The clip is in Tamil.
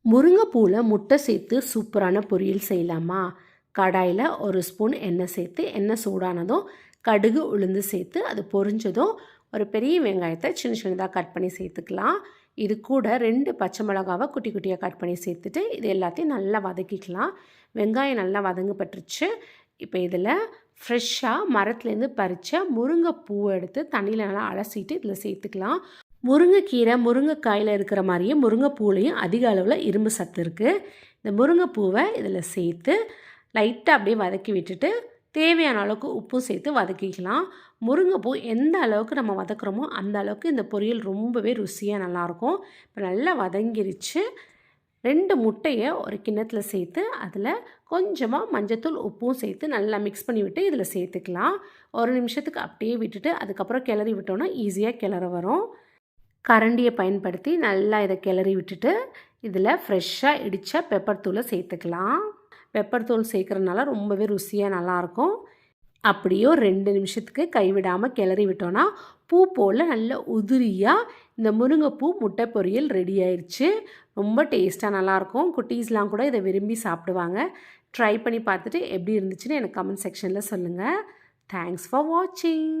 முருங்கைப்பூவில் முட்டை சேர்த்து சூப்பரான பொரியல் செய்யலாமா? கடாயில் ஒரு ஸ்பூன் எண்ணெய் சேர்த்து எண்ணெய் சூடானதும் கடுகு உளுந்து சேர்த்து அது பொரிஞ்சதும் ஒரு பெரிய வெங்காயத்தை சின்ன சின்னதாக கட் பண்ணி சேர்த்துக்கலாம். இது கூட 2 பச்சை மிளகாவை குட்டி குட்டியாக கட் பண்ணி சேர்த்துட்டு இது எல்லாத்தையும் நல்லா வதக்கிக்கலாம். வெங்காயம் நல்லா வதங்கப்பட்டுருச்சு. இப்போ இதில் ஃப்ரெஷ்ஷாக மரத்துலேருந்து பறித்த முருங்கைப்பூவை எடுத்து தண்ணியில் நல்லா அலசிட்டு இதில் சேர்த்துக்கலாம். முருங்கைக்கீரை முருங்கைக்காயில் இருக்கிற மாதிரியே முருங்கைப்பூலையும் அதிக அளவில் இரும்பு சத்து இருக்குது. இந்த முருங்கைப்பூவை இதில் சேர்த்து லைட்டாக அப்படியே வதக்கி விட்டுட்டு தேவையான அளவுக்கு உப்பும் சேர்த்து வதக்கிக்கலாம். முருங்கைப்பூ எந்த அளவுக்கு நம்ம வதக்குறோமோ அந்த அளவுக்கு இந்த பொரியல் ரொம்பவே ருசியாக நல்லாயிருக்கும். இப்போ நல்லா வதங்கிருச்சு. 2 முட்டையை ஒரு கிண்ணத்தில் சேர்த்து அதில் கொஞ்சமாக மஞ்சத்தூள் உப்பும் சேர்த்து நல்லா மிக்ஸ் பண்ணி விட்டு இதில் சேர்த்துக்கலாம். ஒரு நிமிஷத்துக்கு அப்படியே விட்டுட்டு அதுக்கப்புறம் கிளறி விட்டோன்னா ஈஸியாக கிளற வரும். கரண்டியை பயன்படுத்தி நல்லா இதை கிளறி விட்டுட்டு இதில் ஃப்ரெஷ்ஷாக இடித்த பெப்பர் தூளை சேர்த்துக்கலாம். பெப்பர் தூள் சேர்க்குறதுனால ரொம்பவே ருசியாக நல்லாயிருக்கும். அப்படியோ 2 நிமிஷத்துக்கு கைவிடாமல் கிளறி விட்டோன்னா பூ போல் நல்ல உதிரியாக இந்த முருங்கைப்பூ முட்டை பொரியல் ரெடி ஆயிடுச்சு. ரொம்ப டேஸ்ட்டாக நல்லாயிருக்கும். குட்டீஸ்லாம் கூட இதை விரும்பி சாப்பிடுவாங்க. ட்ரை பண்ணி பார்த்துட்டு எப்படி இருந்துச்சுன்னு எனக்கு கமெண்ட் செக்ஷனில் சொல்லுங்கள். தேங்க்ஸ் ஃபார் வாட்சிங்.